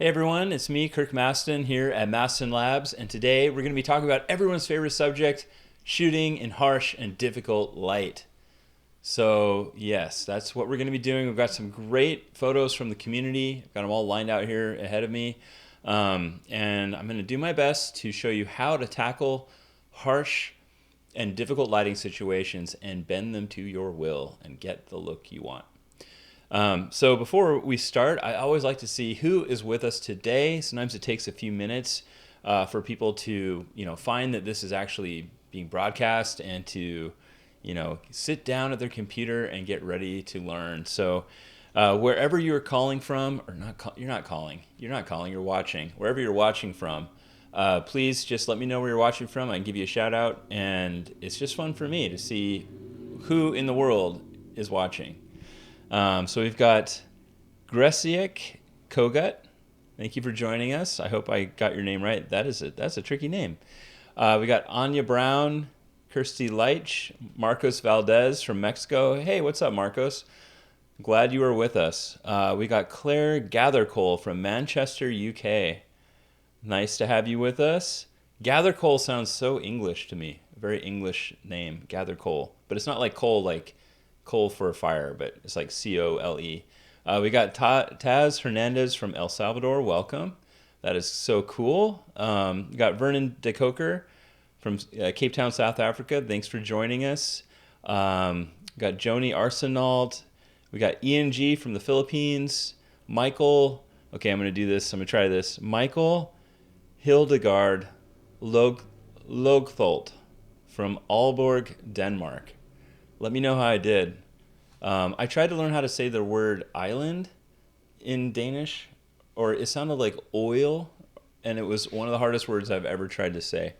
Hey everyone, it's me, Kirk Mastin, here at Mastin Labs, and today we're going to be talking about everyone's favorite subject, shooting in harsh and difficult light. So yes, that's what we're going to be doing. We've got some great photos from the community. I've got them all lined out here ahead of me. And I'm going to do my best to show you how to tackle harsh and difficult lighting situations and bend them to your will and get the look you want. So before we start, I always like to see who is with us today. Sometimes it takes a few minutes for people to, find that this is actually being broadcast and to, sit down at their computer and get ready to learn. So wherever you're calling from, or you're not calling, you're watching. Wherever you're watching from, please just let me know where you're watching from. I can give you a shout out, and it's just fun for me to see who in the world is watching. So we've got Gresiek Kogut. Thank you for joining us. I hope I got your name right. That's a tricky name. We got Anya Brown, Kirsty Leitch, Marcos Valdez from Mexico. Hey, what's up, Marcos? Glad you are with us. We got Claire Gathercole from Manchester, UK. Nice to have you with us. Gathercole sounds so English to me. A very English name, Gathercole. But it's not like coal, like coal for a fire, but it's like C-O-L-E. We got Taz Hernandez from El Salvador. Welcome. That is so cool. We got Vernon DeCoker from Cape Town, South Africa. Thanks for joining us. Got Joni Arsenault. We got Ian G from the Philippines. Michael. Okay, I'm going to do this. I'm going to try this. Michael Hildegard Logtholt from Aalborg, Denmark. Let me know how I did. I tried to learn how to say the word island in Danish, or it sounded like oil, and it was one of the hardest words I've ever tried to say.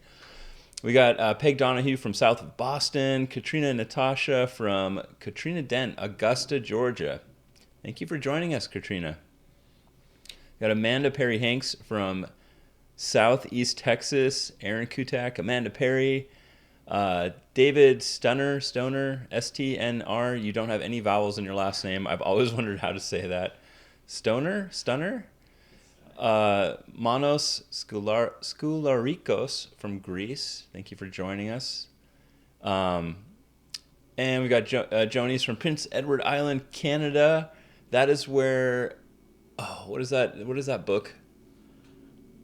We got Peg Donahue from south of Boston, Katrina Natasha from Katrina Dent, Augusta, Georgia. Thank you for joining us, Katrina. Got Amanda Perry Hanks from Southeast Texas, Aaron Kutak, Amanda Perry, David Stoner, S-T-N-R. You don't have any vowels in your last name. I've always wondered how to say that. Stunner? Manos Skoularikos from Greece. Thank you for joining us. And we got Joni's from Prince Edward Island, Canada. That is where... Oh, what is that? What is that book?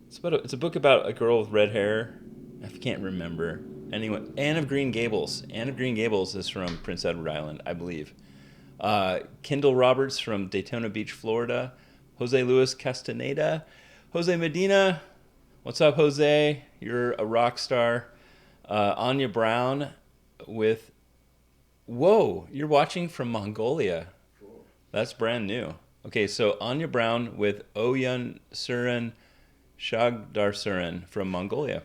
It's a book about a girl with red hair. I can't remember. Anyway, Anne of Green Gables. Anne of Green Gables is from Prince Edward Island, I believe. Kendall Roberts from Daytona Beach, Florida. Jose Luis Castaneda. Jose Medina. What's up, Jose? You're a rock star. Anya Brown with... Whoa, you're watching from Mongolia. Cool. That's brand new. Okay, so Anya Brown with Oyun Surin Shagdarsurin from Mongolia.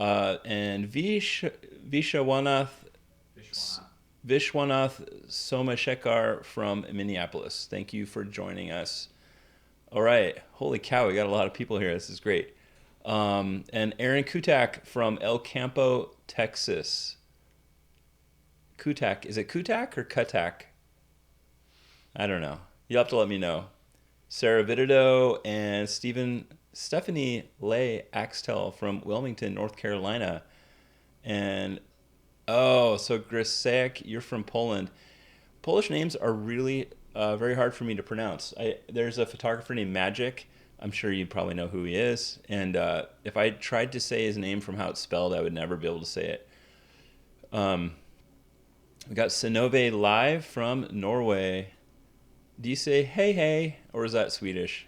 And Vishwanath Somashekar from Minneapolis. Thank you for joining us. All right. Holy cow, we got a lot of people here. This is great. And Aaron Kutak from El Campo, Texas. Kutak. Is it Kutak or Kutak? I don't know. You'll have to let me know. Sarah Vidido and Stephanie Leigh Axtell from Wilmington, North Carolina. And, so Grisek, you're from Poland. Polish names are really very hard for me to pronounce. There's a photographer named Magic. I'm sure you probably know who he is. And if I tried to say his name from how it's spelled, I would never be able to say it. We got Synnøve Live from Norway. Do you say hey, or is that Swedish?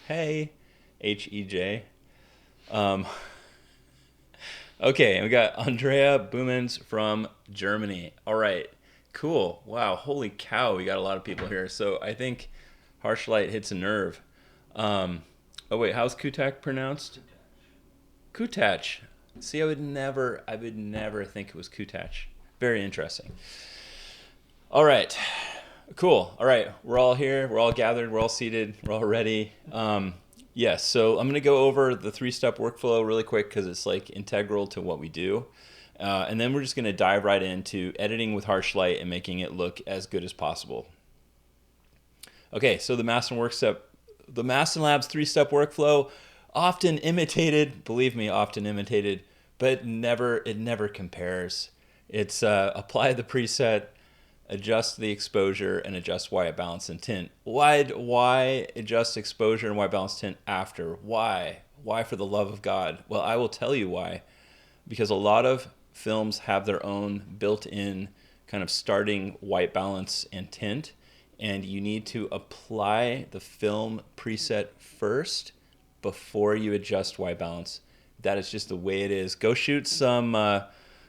Hey. H-E-J. Okay, and we got Andrea Boomans from Germany. All right, cool. Wow, holy cow, we got a lot of people here. So I think harsh light hits a nerve. Oh wait, how's Kutak pronounced? Kutach. See, I would never think it was Kutach. Very interesting. All right, cool. All right, we're all here. We're all gathered. We're all seated. We're all ready. Yes, so I'm going to go over the 3-step workflow really quick because it's like integral to what we do. And then we're just going to dive right into editing with harsh light and making it look as good as possible. Okay, so the Mastin The Mastin Labs 3-step workflow, often imitated, believe me, often imitated, but it never compares. It's apply the preset, adjust the exposure, and adjust white balance and tint. Why adjust exposure and white balance tint after? Why? Why, for the love of God? Well, I will tell you why. Because a lot of films have their own built-in kind of starting white balance and tint, and you need to apply the film preset first before you adjust white balance. That is just the way it is. Go shoot some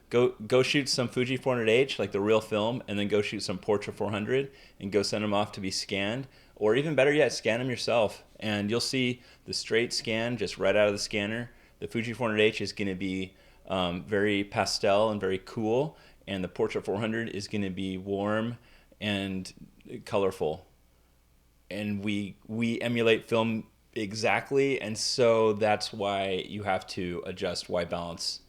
go shoot some Fuji 400H, like the real film, and then go shoot some Portra 400 and go send them off to be scanned. Or even better yet, scan them yourself, and you'll see the straight scan just right out of the scanner. The Fuji 400H is going to be very pastel and very cool, and the Portra 400 is going to be warm and colorful. And we emulate film exactly, and so that's why you have to adjust white balance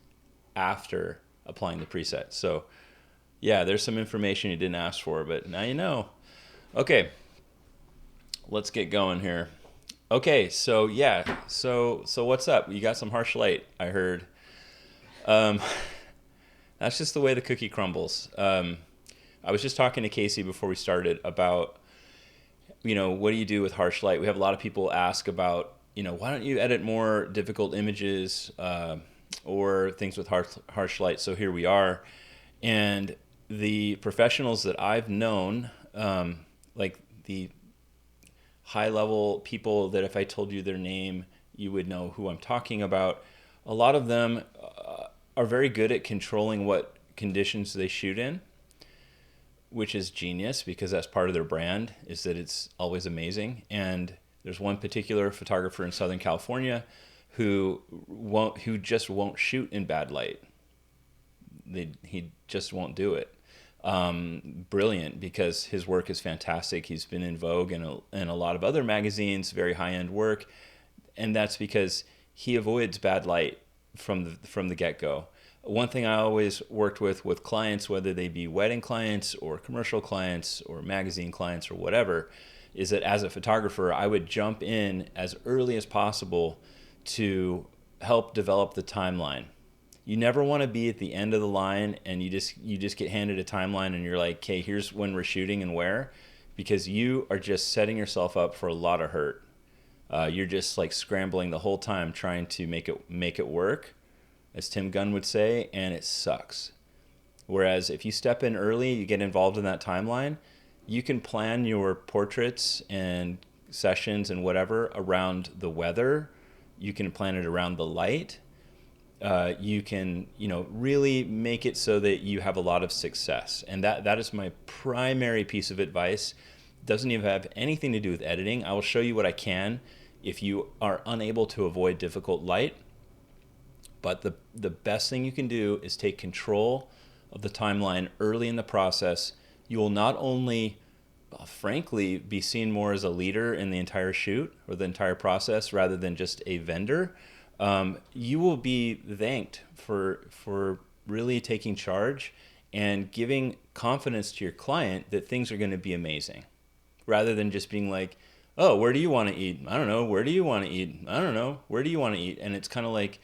after applying the preset. So yeah, there's some information you didn't ask for, but now you know. Okay, let's get going here. Okay, so yeah, so what's up? You got some harsh light, I heard. That's just the way the cookie crumbles. I was just talking to Casey before we started about, what do you do with harsh light? We have a lot of people ask about, why don't you edit more difficult images or things with harsh light? So here we are. And the professionals that I've known, like the high-level people that if I told you their name, you would know who I'm talking about, a lot of them are very good at controlling what conditions they shoot in, which is genius because that's part of their brand, is that it's always amazing. And there's one particular photographer in Southern California who just won't shoot in bad light. He just won't do it. Brilliant, because his work is fantastic. He's been in Vogue and a lot of other magazines, very high-end work, and that's because he avoids bad light from the get-go. One thing I always worked with clients, whether they be wedding clients or commercial clients or magazine clients or whatever, is that as a photographer, I would jump in as early as possible to help develop the timeline. You never want to be at the end of the line and you just get handed a timeline and you're like, okay, here's when we're shooting and where, because you are just setting yourself up for a lot of hurt. You're just like scrambling the whole time trying to make it work, as Tim Gunn would say, and it sucks. Whereas if you step in early, you get involved in that timeline, you can plan your portraits and sessions and whatever around the weather. You can plan it around the light. You can, really make it so that you have a lot of success. And that is my primary piece of advice. Doesn't even have anything to do with editing. I will show you what I can if you are unable to avoid difficult light. But the best thing you can do is take control of the timeline early in the process. You will not only, frankly, be seen more as a leader in the entire shoot or the entire process rather than just a vendor. You will be thanked for really taking charge and giving confidence to your client that things are going to be amazing, rather than just being like, oh, where do you want to eat? I don't know. Where do you want to eat? I don't know. Where do you want to eat? And it's kind of like,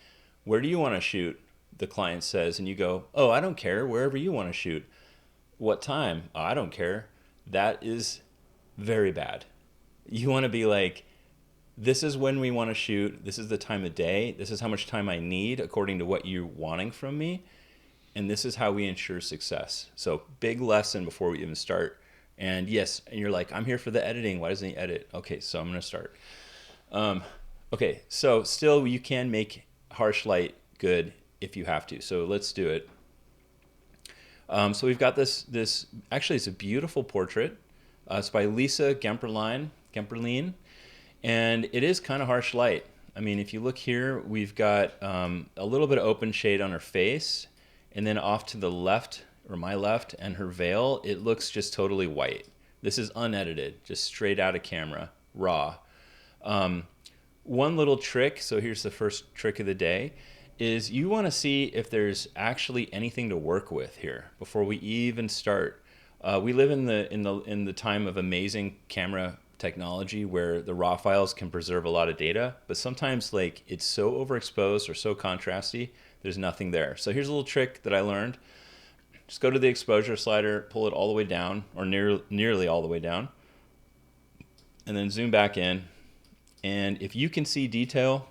where do you want to shoot? The client says, and you go, oh, I don't care. Wherever you want to shoot. What time? Oh, I don't care. That is very bad. You want to be like, this is when we want to shoot. This is the time of day. This is how much time I need according to what you're wanting from me. And this is how we ensure success. So big lesson before we even start. And yes, and you're like, I'm here for the editing. Why doesn't he edit? Okay, so I'm going to start. Okay, so still you can make harsh light good if you have to. So let's do it. So we've got this actually it's a beautiful portrait. It's by Lisa Gemperlein, and it is kind of harsh light. I mean, if you look here, we've got a little bit of open shade on her face, and then off to the left, or my left, and her veil, it looks just totally white. This is unedited, just straight out of camera, raw. One little trick, so here's the first trick of the day, is you want to see if there's actually anything to work with here before we even start. We live in the time of amazing camera technology where the raw files can preserve a lot of data, but sometimes like it's so overexposed or so contrasty, there's nothing there. So here's a little trick that I learned. Just go to the exposure slider, pull it all the way down, or nearly all the way down, and then zoom back in. And if you can see detail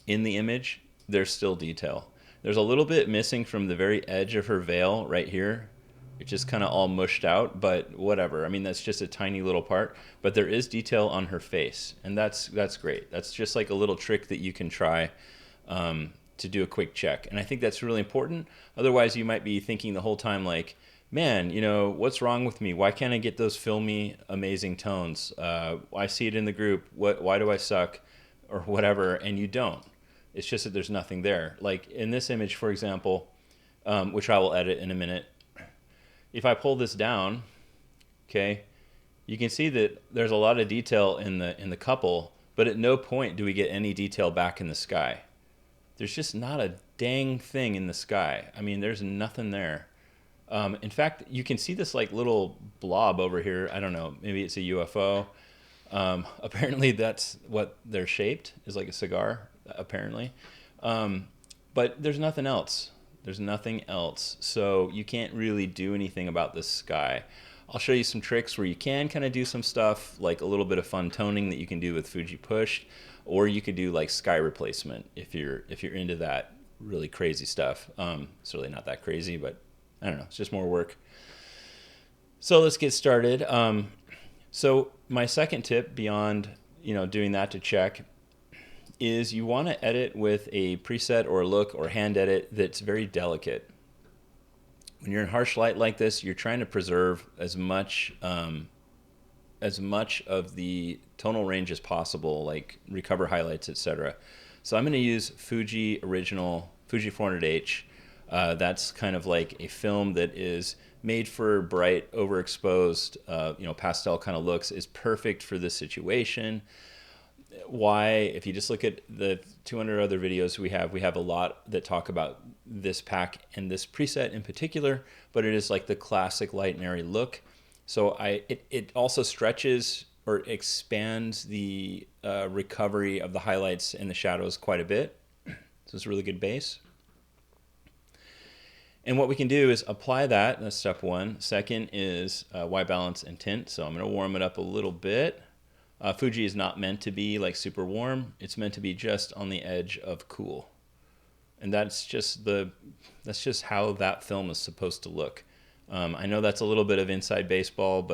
in the image, there's still detail. There's a little bit missing from the very edge of her veil right here. It's just kind of all mushed out, but whatever. I mean, that's just a tiny little part, but there is detail on her face, and that's great. That's just like a little trick that you can try to do a quick check. And I think that's really important. Otherwise, you might be thinking the whole time like, man, you know, what's wrong with me? Why can't I get those filmy, amazing tones? I see it in the group. Why do I suck? Or whatever, and you don't. It's just that there's nothing there. Like in this image, for example, which I will edit in a minute, if I pull this down, okay, you can see that there's a lot of detail in the couple, but at no point do we get any detail back in the sky. There's just not a dang thing in the sky. I mean, there's nothing there. In fact, you can see this like little blob over here. I don't know, maybe it's a UFO. Apparently that's what they're shaped, is like a cigar, apparently. But there's nothing else. There's nothing else. So you can't really do anything about the sky. I'll show you some tricks where you can kind of do some stuff, like a little bit of fun toning that you can do with Fuji Push, or you could do like sky replacement if you're into that really crazy stuff. It's really not that crazy, but I don't know. It's just more work. So let's get started. So my second tip beyond, you know, doing that to check is you want to edit with a preset or a look or hand edit that's very delicate. When you're in harsh light like this, you're trying to preserve as much of the tonal range as possible, like recover highlights, etc. So I'm going to use Fuji 400H. That's kind of like a film that is made for bright, overexposed, pastel kind of looks, is perfect for this situation. Why? If you just look at the 200 other videos we have a lot that talk about this pack and this preset in particular, but it is like the classic light and airy look. So it also stretches or expands the recovery of the highlights and the shadows quite a bit. So it's a really good base. And what we can do is apply that. That's step one. Second is white balance and tint. So I'm going to warm it up a little bit. Fuji is not meant to be like super warm. It's meant to be just on the edge of cool. And that's just how that film is supposed to look. I know that's a little bit of inside baseball,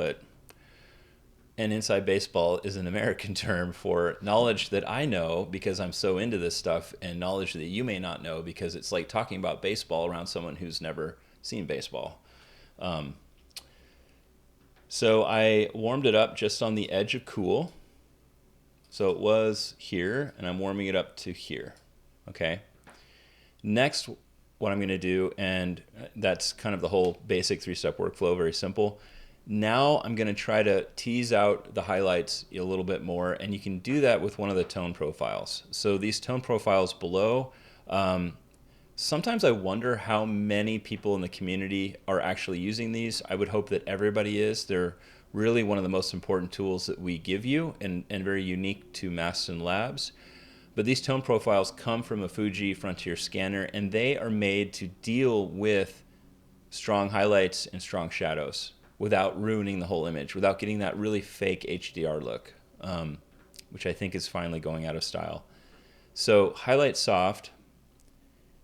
and inside baseball is an American term for knowledge that I know because I'm so into this stuff, and knowledge that you may not know because it's like talking about baseball around someone who's never seen baseball. So I warmed it up just on the edge of cool. So it was here, and I'm warming it up to here. Okay. Next, what I'm going to do, and that's kind of the whole basic 3-step workflow, very simple. Now I'm going to try to tease out the highlights a little bit more, and you can do that with one of the tone profiles. So these tone profiles below, sometimes I wonder how many people in the community are actually using these. I would hope that everybody is. They're really one of the most important tools that we give you, and very unique to Mastin Labs. But these tone profiles come from a Fuji Frontier scanner, and they are made to deal with strong highlights and strong shadows without ruining the whole image, without getting that really fake HDR look, which I think is finally going out of style. So highlight soft,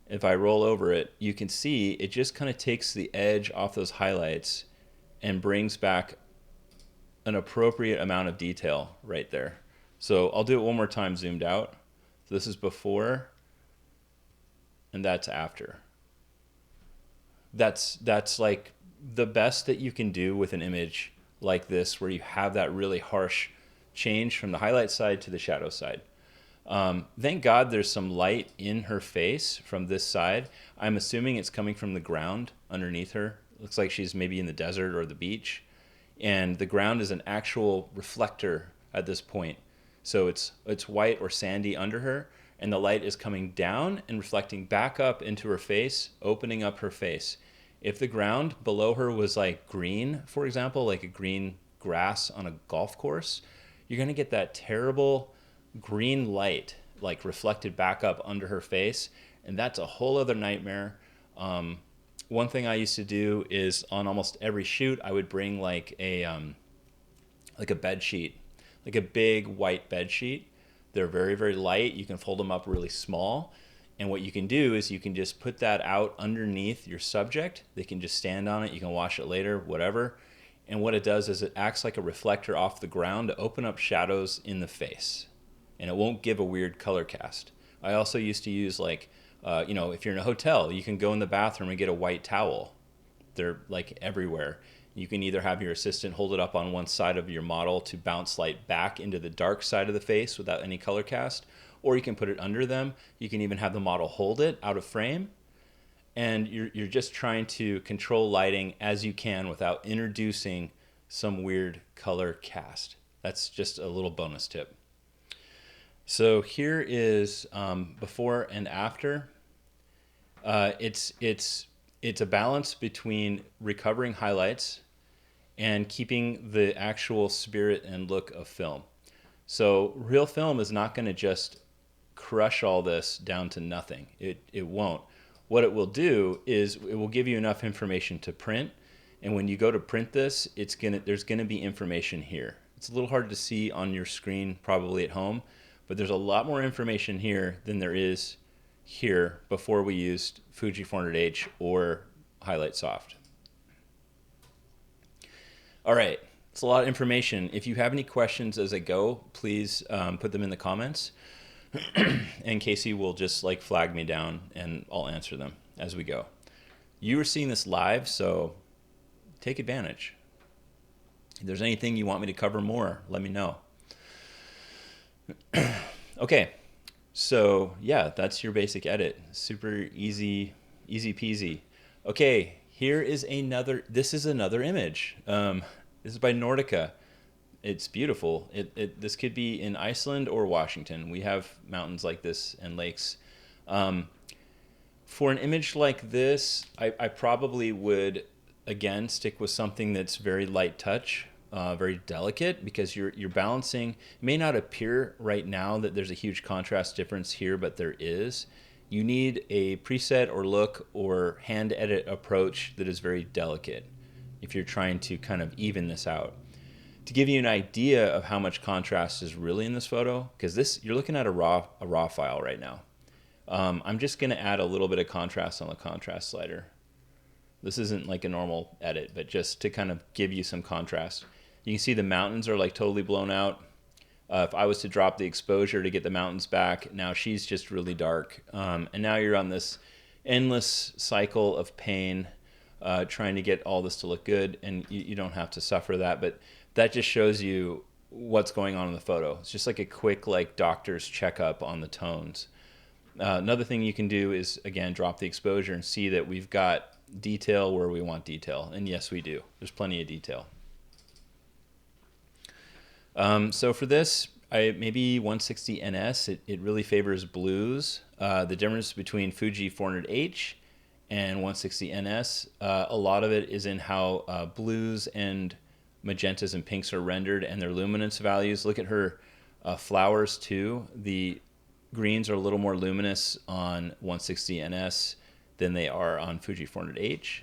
if I roll over it, you can see it just kind of takes the edge off those highlights and brings back an appropriate amount of detail right there. So I'll do it one more time zoomed out. So this is before, and that's after. That's like the best that you can do with an image like this, where you have that really harsh change from the highlight side to the shadow side. Thank God there's some light in her face from this side. I'm assuming it's coming from the ground underneath her. Looks like she's maybe in the desert or the beach. And the ground is an actual reflector at this point. So it's white or sandy under her, and the light is coming down and reflecting back up into her face, opening up her face. If the ground below her was like green, for example, like a green grass on a golf course, you're going to get that terrible green light like reflected back up under her face, and that's a whole other nightmare. One thing I used to do is on almost every shoot I would bring like a bed sheet, like a big white bed sheet. They're very, very light. You can fold them up really small. And what you can do is you can just put that out underneath your subject. They can just stand on it. You can wash it later, whatever. And what it does is it acts like a reflector off the ground to open up shadows in the face. And it won't give a weird color cast. I also used to use like, if you're in a hotel, you can go in the bathroom and get a white towel. They're like everywhere. You can either have your assistant hold it up on one side of your model to bounce light back into the dark side of the face without any color cast, or you can put it under them. You can even have the model hold it out of frame. And you're just trying to control lighting as you can without introducing some weird color cast. That's just a little bonus tip. So here is before and after. It's a balance between recovering highlights and keeping the actual spirit and look of film. So real film is not going to just crush all this down to nothing. It won't. What it will do is it will give you enough information to print, and when you go to print this, there's going to be information here. It's a little hard to see on your screen probably at home, but there's a lot more information here than there is here before we used Fuji 400H or Highlight Soft. All right, it's a lot of information. If you have any questions as I go, please put them in the comments. And Casey will just like flag me down and I'll answer them as we go. You are seeing this live, so take advantage. If there's anything you want me to cover more, let me know. Okay, so yeah, that's your basic edit. Super easy peasy. Okay, here is this is another image. This is by Nordica. It's beautiful. This could be in Iceland or Washington. We have mountains like this and lakes. For an image like this, I probably would, again, stick with something that's very light touch, very delicate, because you're balancing. It may not appear right now that there's a huge contrast difference here, but there is. You need a preset or look or hand edit approach that is very delicate if you're trying to kind of even this out. To give you an idea of how much contrast is really in this photo, because you're looking at a raw file right now. I'm just going to add a little bit of contrast on the contrast slider. This isn't like a normal edit, but just to kind of give you some contrast. You can see the mountains are like totally blown out. If I was to drop the exposure to get the mountains back, now she's just really dark. And now you're on this endless cycle of pain, trying to get all this to look good, and you don't have to suffer that, but that just shows you what's going on in the photo. It's just like a quick like doctor's checkup on the tones. Another thing you can do is, again, drop the exposure and see that we've got detail where we want detail. And yes, we do. There's plenty of detail. So for this, maybe 160 NS, it really favors blues. The difference between Fuji 400H and 160 NS, a lot of it is in how blues and magentas and pinks are rendered and their luminance values. Look at her flowers too. The greens are a little more luminous on 160 NS than they are on Fuji 400H.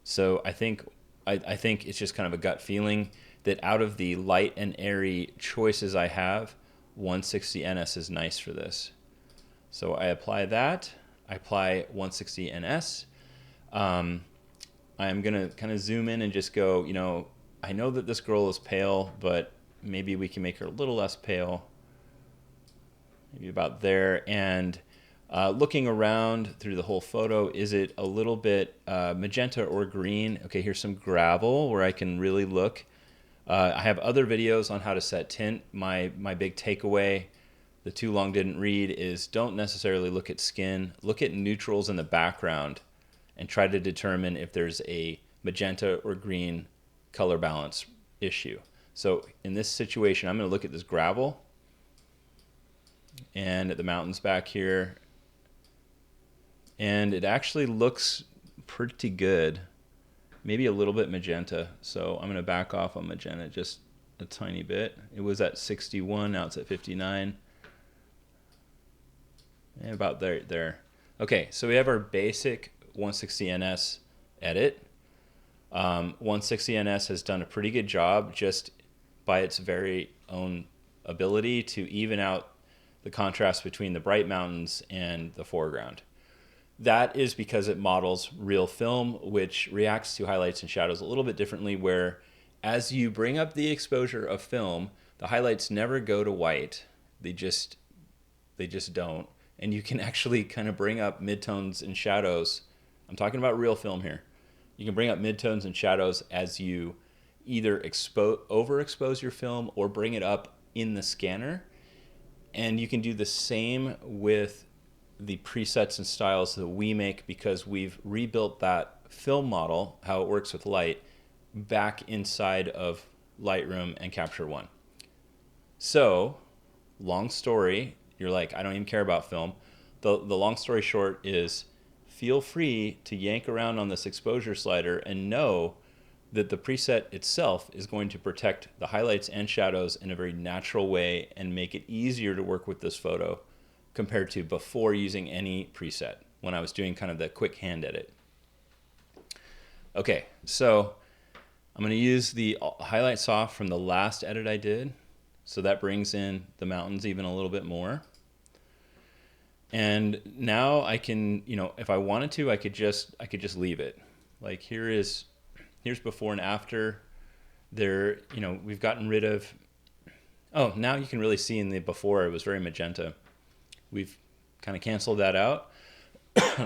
So I think it's just kind of a gut feeling that out of the light and airy choices I have, 160 NS is nice for this. So I apply that. I apply 160 NS. I'm going to kind of zoom in and just go, I know that this girl is pale, but maybe we can make her a little less pale. Maybe about there. And looking around through the whole photo, is it a little bit magenta or green? Okay, here's some gravel where I can really look. I have other videos on how to set tint. My big takeaway, the too long didn't read, is don't necessarily look at skin. Look at neutrals in the background and try to determine if there's a magenta or green color balance issue. So in this situation, I'm going to look at this gravel and at the mountains back here, and it actually looks pretty good. maybe a little bit magenta. So I'm going to back off on magenta just a tiny bit. It was at 61, now it's at 59. And about there. Okay, so we have our basic 160NS edit. 160NS has done a pretty good job just by its very own ability to even out the contrast between the bright mountains and the foreground. That is because it models real film, which reacts to highlights and shadows a little bit differently, where as you bring up the exposure of film, the highlights never go to white. They just don't. And you can actually kind of bring up midtones and shadows. I'm talking about real film here. You can bring up midtones and shadows as you either overexpose your film or bring it up in the scanner. And you can do the same with the presets and styles that we make, because we've rebuilt that film model, how it works with light, back inside of Lightroom and Capture One. So, long story, you're like, I don't even care about film. The long story short is, feel free to yank around on this exposure slider and know that the preset itself is going to protect the highlights and shadows in a very natural way and make it easier to work with this photo compared to before using any preset, when I was doing kind of the quick hand edit. Okay, so I'm going to use the highlight soft from the last edit I did. So that brings in the mountains even a little bit more. And now I can, if I wanted to, I could just leave it. Like here's before and after. There, we've gotten rid of, oh, now you can really see in the before it was very magenta. We've kind of canceled that out.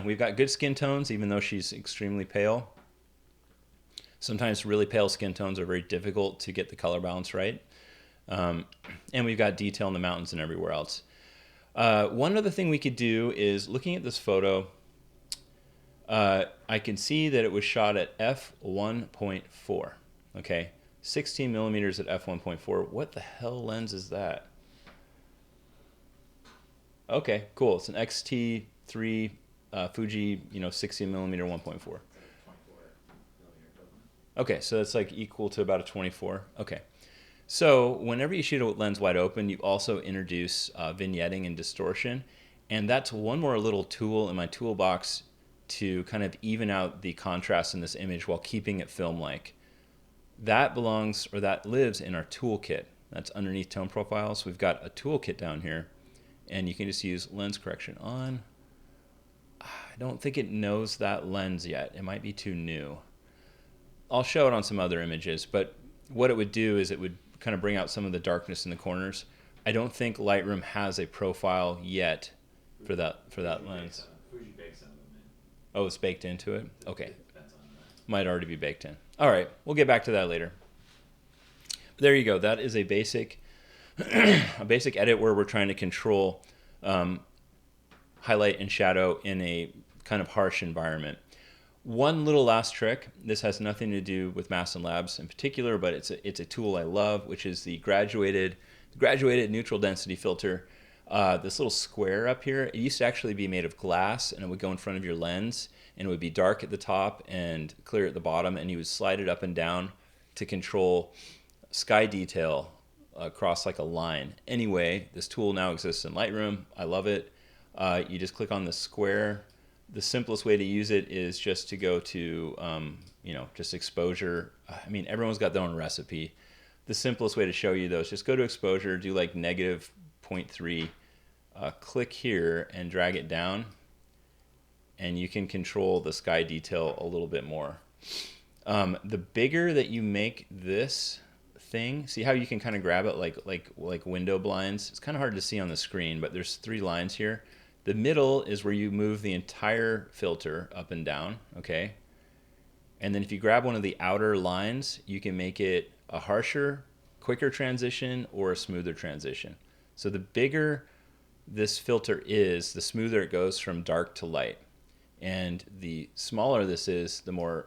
We've got good skin tones, even though she's extremely pale. Sometimes really pale skin tones are very difficult to get the color balance right. And we've got detail in the mountains and everywhere else. One other thing we could do is, looking at this photo, I can see that it was shot at f1.4. Okay, 16 millimeters at f1.4. What the hell lens is that? Okay, cool. It's an XT3 Fuji, 16 millimeter 1.4. Okay, so that's like equal to about a 24. Okay. So whenever you shoot a lens wide open, you also introduce vignetting and distortion. And that's one more little tool in my toolbox to kind of even out the contrast in this image while keeping it film-like. That lives in our toolkit. That's underneath tone profiles. We've got a toolkit down here, and you can just use lens correction on. I don't think it knows that lens yet. It might be too new. I'll show it on some other images, but what it would do is it would kind of bring out some of the darkness in the corners. I don't think Lightroom has a profile yet for that lens. Fuji bakes some of them in. Oh, it's baked into it? Okay. Might already be baked in. All right, we'll get back to that later. There you go. That is a basic edit where we're trying to control highlight and shadow in a kind of harsh environment. One little last trick. This has nothing to do with Mastin Labs in particular, but it's a tool I love, which is the graduated neutral density filter. This little square up here, it used to actually be made of glass, and it would go in front of your lens, and it would be dark at the top and clear at the bottom, and you would slide it up and down to control sky detail across like a line. Anyway, this tool now exists in Lightroom. I love it. You just click on the square. The simplest way to use it is just to go to, just exposure. I mean, everyone's got their own recipe. The simplest way to show you those, just go to exposure, do like negative 0.3, click here and drag it down, and you can control the sky detail a little bit more. The bigger that you make this thing, see how you can kind of grab it like window blinds? It's kind of hard to see on the screen, but there's 3 lines here. The middle is where you move the entire filter up and down, okay? And then if you grab one of the outer lines, you can make it a harsher, quicker transition or a smoother transition. So the bigger this filter is, the smoother it goes from dark to light. And the smaller this is, the more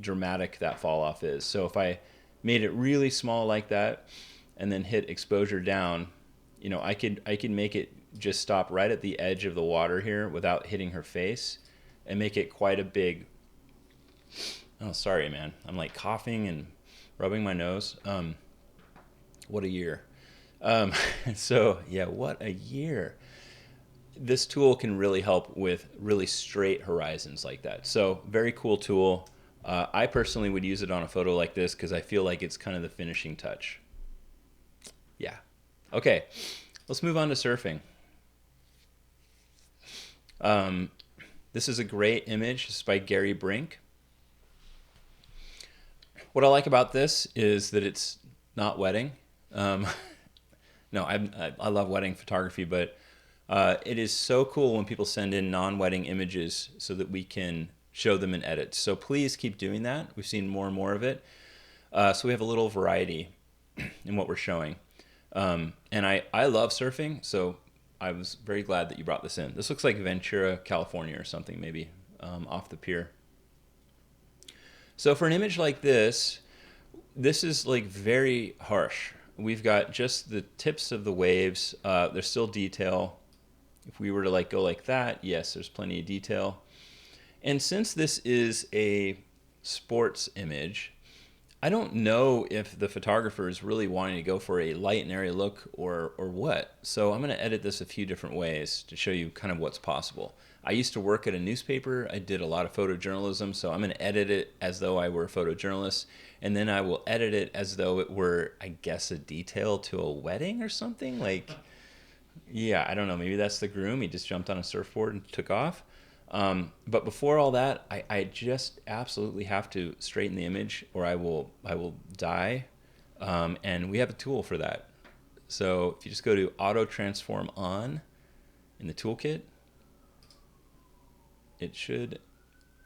dramatic that fall off is. So if I made it really small like that and then hit exposure down, I could make it just stop right at the edge of the water here without hitting her face, and make it quite a big Oh, sorry, man. I'm like coughing and rubbing my nose. What a year. Um, so yeah, what a year. This tool can really help with really straight horizons like that. So very cool tool. I personally would use it on a photo like this because I feel like it's kind of the finishing touch. Yeah. Okay, let's move on to surfing. This is a great image. It's by Gary Brink. What I like about this is that it's not wedding. Um, no, I love wedding photography, but it is so cool when people send in non-wedding images so that we can show them in edits. So please keep doing that. We've seen more and more of it. So we have a little variety in what we're showing. And I love surfing, so I was very glad that you brought this in. This looks like Ventura, California or something, maybe off the pier. So for an image like this is like very harsh. We've got just the tips of the waves. There's still detail. If we were to like go like that, yes, there's plenty of detail. And since this is a sports image, I don't know if the photographer is really wanting to go for a light and airy look or what. So I'm going to edit this a few different ways to show you kind of what's possible. I used to work at a newspaper. I did a lot of photojournalism, so I'm going to edit it as though I were a photojournalist, and then I will edit it as though it were, I guess, a detail to a wedding or something. Like, yeah, I don't know. Maybe that's the groom. He just jumped on a surfboard and took off. But before all that, I just absolutely have to straighten the image or I will die. And we have a tool for that. So if you just go to Auto Transform On in the toolkit, it should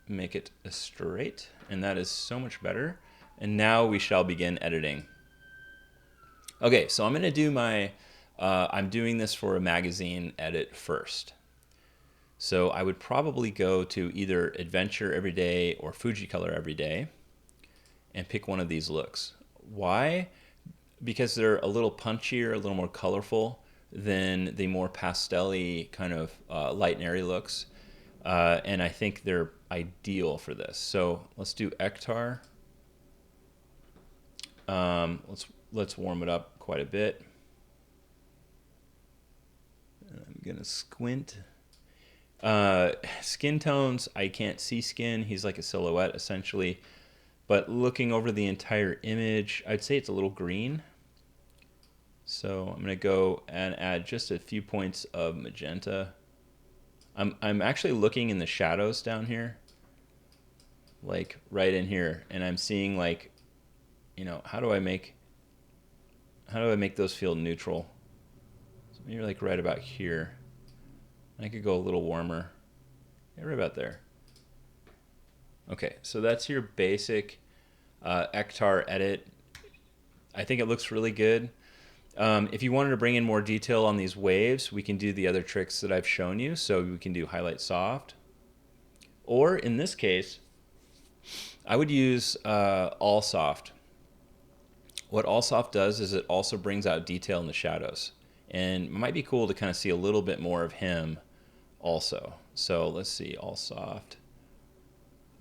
make it straight. And that is so much better. And now we shall begin editing. Okay, so I'm going to do my, I'm doing this for a magazine edit first. So I would probably go to either Adventure Everyday or Fujicolor Everyday and pick one of these looks. Why? Because they're a little punchier, a little more colorful than the more pastel-y kind of light and airy looks. And I think they're ideal for this. So let's do Ektar. Let's warm it up quite a bit. I'm gonna squint. Skin tones, I can't see skin. He's like a silhouette essentially. But looking over the entire image, I'd say it's a little green. So I'm gonna go and add just a few points of magenta. I'm actually looking in the shadows down here, like right in here, and I'm seeing like, you know, how do I make those feel neutral? So maybe like right about here. I could go a little warmer. Yeah, right about there. Okay, so that's your basic Ektar edit. I think it looks really good. If you wanted to bring in more detail on these waves, we can do the other tricks that I've shown you. So we can do highlight soft. Or in this case, I would use all soft. What all soft does is it also brings out detail in the shadows. And it might be cool to kind of see a little bit more of him also. So let's see, all soft.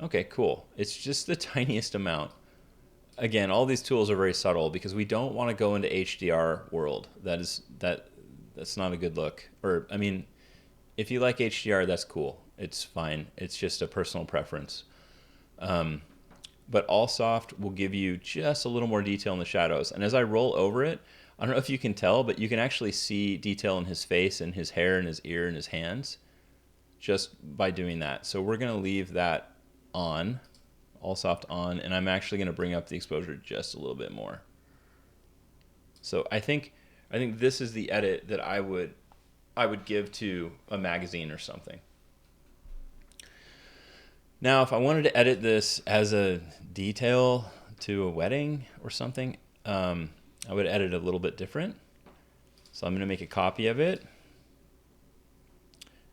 Okay, cool. It's just the tiniest amount. Again, all these tools are very subtle because we don't want to go into HDR world. That's not a good look. Or I mean, if you like HDR, that's cool. It's fine. It's just a personal preference. But all soft will give you just a little more detail in the shadows. And as I roll over it, I don't know if you can tell, but you can actually see detail in his face and his hair and his ear and his hands just by doing that. So we're going to leave that on, all soft on, and I'm actually going to bring up the exposure just a little bit more. So I think this is the edit that I would give to a magazine or something. Now, if I wanted to edit this as a detail to a wedding or something, I would edit it a little bit different. So I'm going to make a copy of it.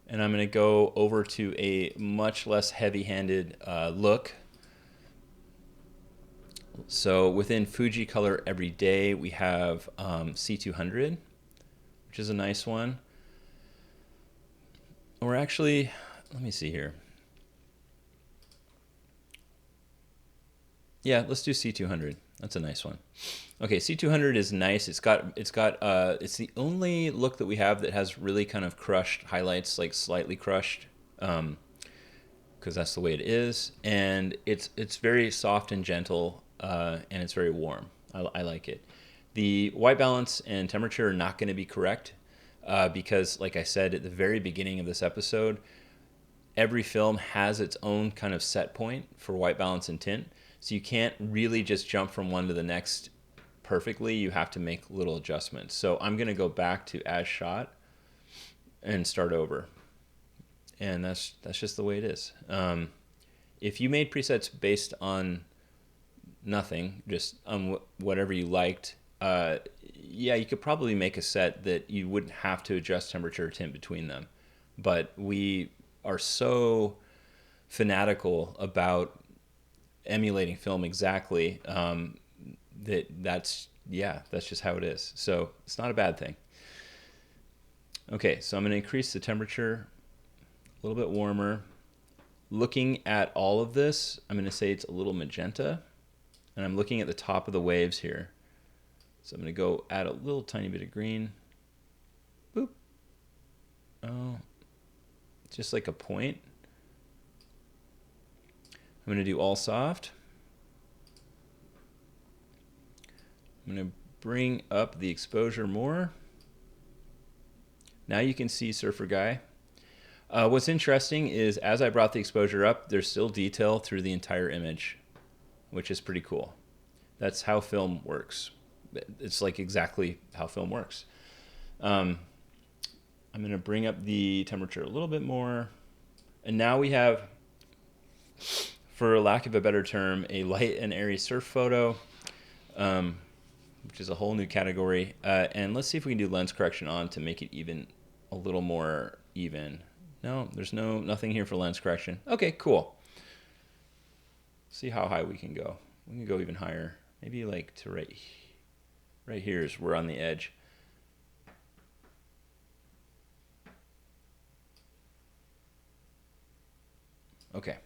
And I'm going to go over to a much less heavy-handed look. So within Fujicolor Everyday, we have C200, which is a nice one. We're actually, let me see here. Yeah, let's do C200. That's a nice one. Okay, C200 is nice. It's the only look that we have that has really kind of crushed highlights, like slightly crushed, because that's the way it is. And it's very soft and gentle, and it's very warm. I like it. The white balance and temperature are not going to be correct, because, like I said at the very beginning of this episode, every film has its own kind of set point for white balance and tint. So you can't really just jump from one to the next perfectly. You have to make little adjustments. So I'm going to go back to as shot and start over. And that's just the way it is. If you made presets based on nothing, just on whatever you liked, yeah, you could probably make a set that you wouldn't have to adjust temperature or tint between them. But we are so fanatical about emulating film exactly, that's just how it is. So it's not a bad thing. Okay, so I'm going to increase the temperature a little bit warmer. Looking at all of this, I'm going to say it's a little magenta, and I'm looking at the top of the waves here. So I'm going to go add a little tiny bit of green. Boop. Oh, just like a point. I'm going to do all soft. I'm going to bring up the exposure more. Now you can see Surfer Guy. What's interesting is as I brought the exposure up, there's still detail through the entire image, which is pretty cool. That's how film works. It's like exactly how film works. I'm going to bring up the temperature a little bit more. And now we have, for lack of a better term, a light and airy surf photo, which is a whole new category. And let's see if we can do lens correction on to make it even a little more even. No, there's nothing here for lens correction. Okay, cool. See how high we can go. We can go even higher. Maybe like to right here is we're on the edge. Okay.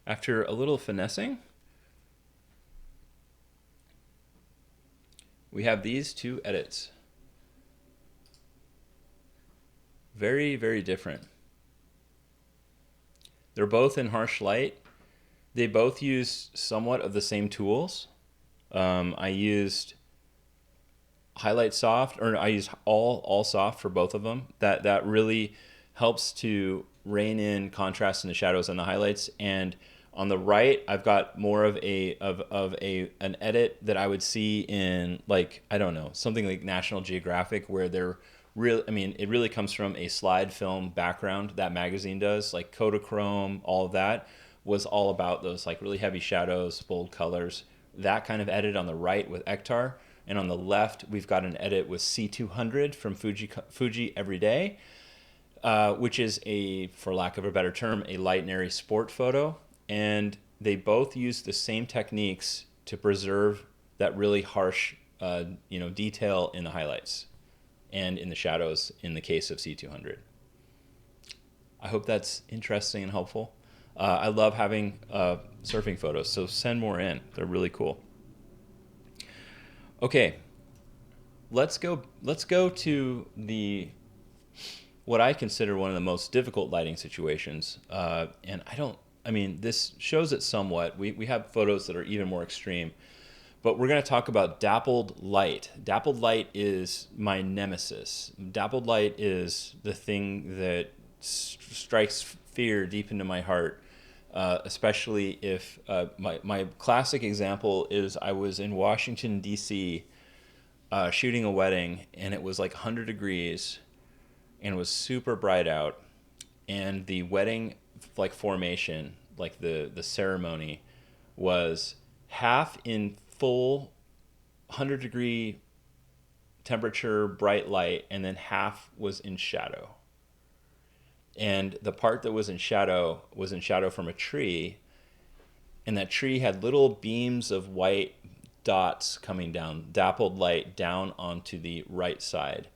After a little finessing, we have these two edits. Very, very different. They're both in harsh light. They both use somewhat of the same tools. I used highlight soft, or I used all soft for both of them. That really helps to rein in contrast in the shadows and the highlights. And on the right, I've got more of an edit that I would see in, like, I don't know, something like National Geographic, where they're really, I mean, it really comes from a slide film background that magazine does, like Kodachrome, all of that was all about those like really heavy shadows, bold colors, that kind of edit on the right with Ektar. And on the left, we've got an edit with C200 from Fuji Everyday, which is for lack of a better term, a light and airy sport photo. And they both use the same techniques to preserve that really harsh, detail in the highlights and in the shadows in the case of C200. I hope that's interesting and helpful. I love having surfing photos, so send more in. They're really cool. Okay, let's go to what I consider one of the most difficult lighting situations. And this shows it somewhat. We have photos that are even more extreme. But we're going to talk about Dappled Light. Dappled Light is my nemesis. Dappled Light is the thing that strikes fear deep into my heart, especially if my classic example is I was in Washington, D.C., shooting a wedding, and it was like 100 degrees, and it was super bright out, and the wedding like formation, like the ceremony, was half in full 100-degree temperature bright light, and then half was in shadow. And the part that was in shadow from a tree, and that tree had little beams of white dots coming down, dappled light down onto the right side.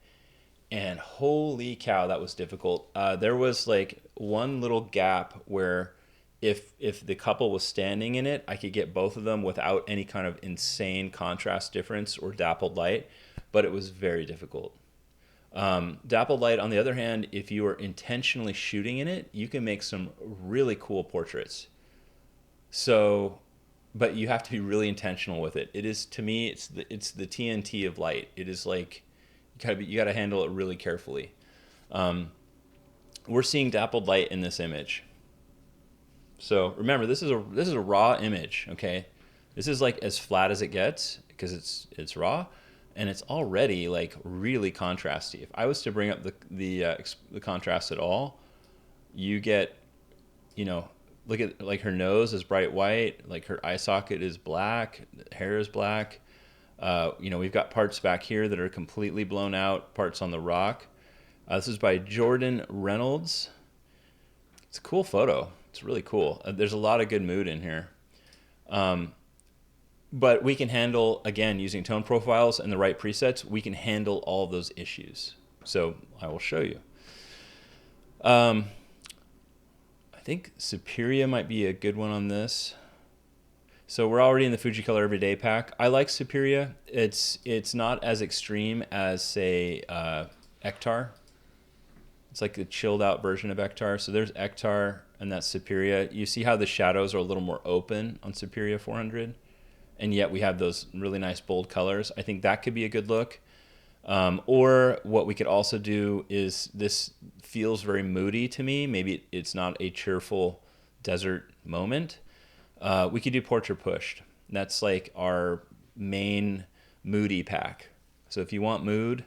And holy cow, that was difficult. There was like one little gap where if the couple was standing in it, I could get both of them without any kind of insane contrast difference or dappled light, but it was very difficult. Dappled light, on the other hand, if you are intentionally shooting in it, you can make some really cool portraits. So, but you have to be really intentional with it. It is, to me, it's the TNT of light. It is like you gotta handle it really carefully. We're seeing dappled light in this image. So remember, this is a raw image, okay? This is like as flat as it gets because it's raw, and it's already like really contrasty. If I was to bring up the contrast at all, you get, look at like her nose is bright white, like her eye socket is black, hair is black. We've got parts back here that are completely blown out, parts on the rock. This is by Jordan Reynolds. It's a cool photo. It's really cool. There's a lot of good mood in here. But we can handle, again, using tone profiles and the right presets, we can handle all of those issues. So I will show you. I think Superior might be a good one on this. So we're already in the Fujicolor Everyday pack. I like Superior. It's not as extreme as, say, Ektar. It's like the chilled out version of Ektar. So there's Ektar, and that's Superior. You see how the shadows are a little more open on Superior 400, and yet we have those really nice bold colors. I think that could be a good look. Or what we could also do is, this feels very moody to me. Maybe it's not a cheerful desert moment. We could do Portrait Pushed. That's like our main moody pack. So if you want mood,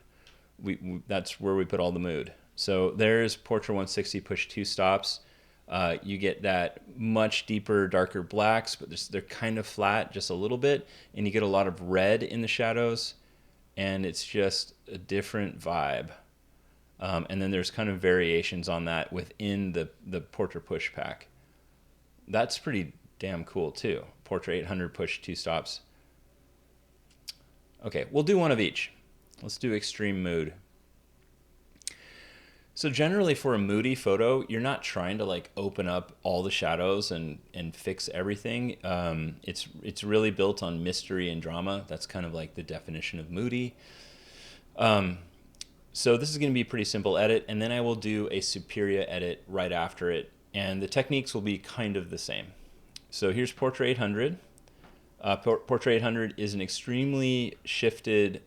that's where we put all the mood. So there's Portrait 160 Push 2 stops. You get that much deeper, darker blacks, but they're kind of flat just a little bit, and you get a lot of red in the shadows, and it's just a different vibe. And then there's kind of variations on that within the Portrait Push pack. That's pretty damn cool too. Portrait 800 Push 2 stops. Okay, we'll do one of each. Let's do Extreme Mood. So generally for a moody photo, you're not trying to like open up all the shadows and fix everything. It's really built on mystery and drama. That's kind of like the definition of moody. So this is going to be a pretty simple edit, and then I will do a Superior edit right after it, and the techniques will be kind of the same. So here's Portrait 800. Portrait 800 is an extremely shifted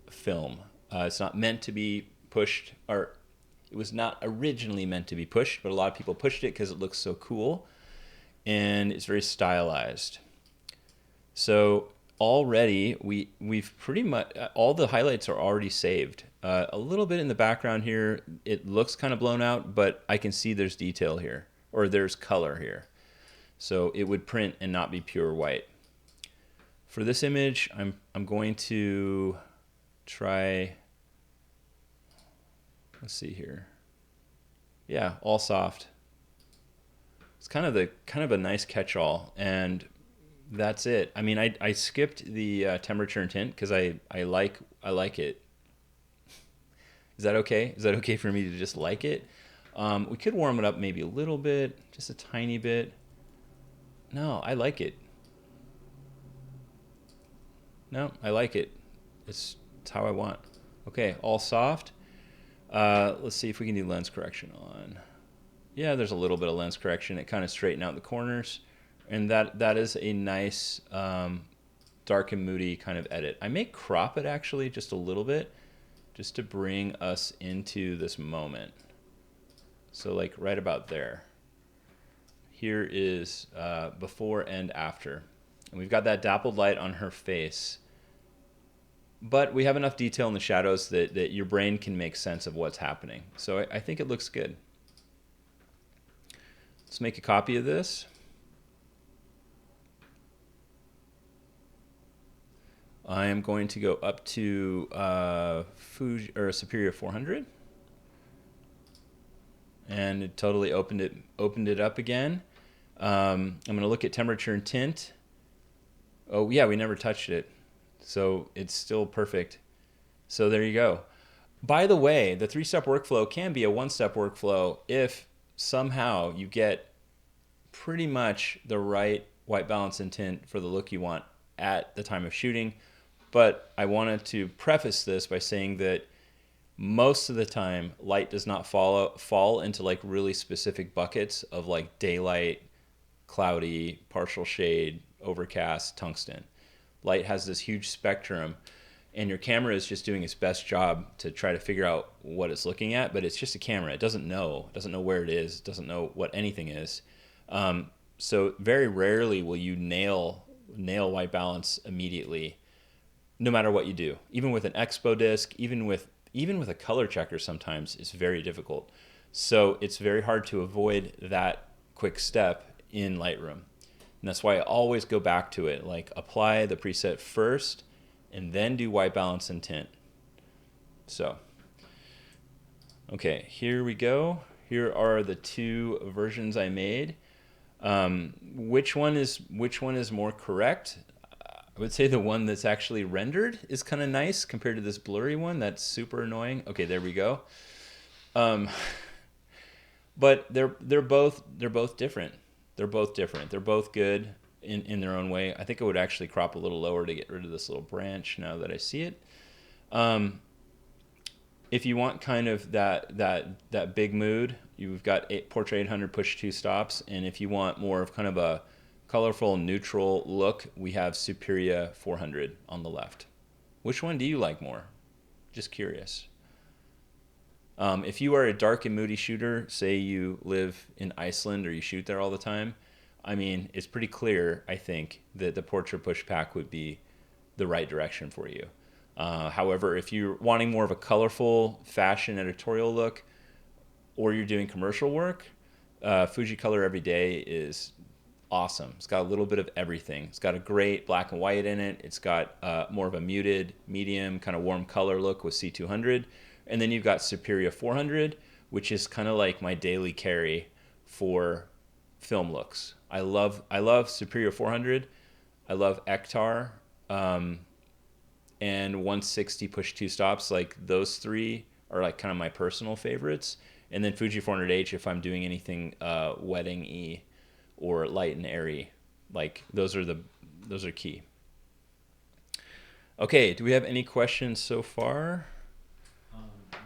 film. It's not meant to be pushed, or it was not originally meant to be pushed, but a lot of people pushed it because it looks so cool, and it's very stylized. So already we've pretty much, all the highlights are already saved. A little bit in the background here, it looks kind of blown out, but I can see there's detail here, or there's color here. So it would print and not be pure white. For this image, I'm going to try, let's see here. Yeah, all soft. It's kind of a nice catch-all, and that's it. I mean, I skipped the temperature and tint because I like it. Is that okay? Is that okay for me to just like it? We could warm it up maybe a little bit, just a tiny bit. No, I like it. No, I like it. It's how I want. Okay, all soft. Let's see if we can do lens correction on. Yeah, there's a little bit of lens correction. It kind of straightened out the corners. And that is a nice dark and moody kind of edit. I may crop it actually just a little bit, just to bring us into this moment. So like right about there. Here is before and after. And we've got that dappled light on her face. But we have enough detail in the shadows that your brain can make sense of what's happening. So I think it looks good. Let's make a copy of this. I am going to go up to Superior 400. And it totally opened it up again. I'm going to look at temperature and tint. Oh yeah, we never touched it. So it's still perfect. So there you go. By the way, the 3-step workflow can be a 1-step workflow if somehow you get pretty much the right white balance and tint for the look you want at the time of shooting. But I wanted to preface this by saying that most of the time, light does not fall into like really specific buckets of like daylight, cloudy, partial shade, overcast, tungsten. Light has this huge spectrum, and your camera is just doing its best job to try to figure out what it's looking at, but it's just a camera. It doesn't know where it is, it doesn't know what anything is. So very rarely will you nail white balance immediately, no matter what you do. Even with an expo disc, even with a color checker, sometimes it's very difficult. So it's very hard to avoid that quick step in Lightroom. And that's why I always go back to it, like apply the preset first and then do white balance and tint. So, okay, here we go. Here are the two versions I made. Which one is more correct? I would say the one that's actually rendered is kind of nice compared to this blurry one that's super annoying. Okay, there we go. But they're both different. They're both different. They're both good in their own way. I think I would actually crop a little lower to get rid of this little branch now that I see it. If you want kind of that big mood, you've got Portrait 800 push 2 stops, and if you want more of kind of a colorful neutral look, we have Superia 400 on the left. Which one do you like more? Just curious. If you are a dark and moody shooter, say you live in Iceland or you shoot there all the time, I mean, it's pretty clear, I think, that the Portrait Push Pack would be the right direction for you. However, if you're wanting more of a colorful fashion editorial look, or you're doing commercial work, Fuji Color Everyday is awesome. It's got a little bit of everything. It's got a great black and white in it. It's got more of a muted, medium, kind of warm color look with C200. And then you've got Superia 400, which is kind of like my daily carry for film looks. I love Superia 400. I love Ektar, and 160 push 2 stops. Like those three are like kind of my personal favorites. And then Fuji 400H if I'm doing anything wedding-y or light and airy. Like those are key. Okay, do we have any questions so far?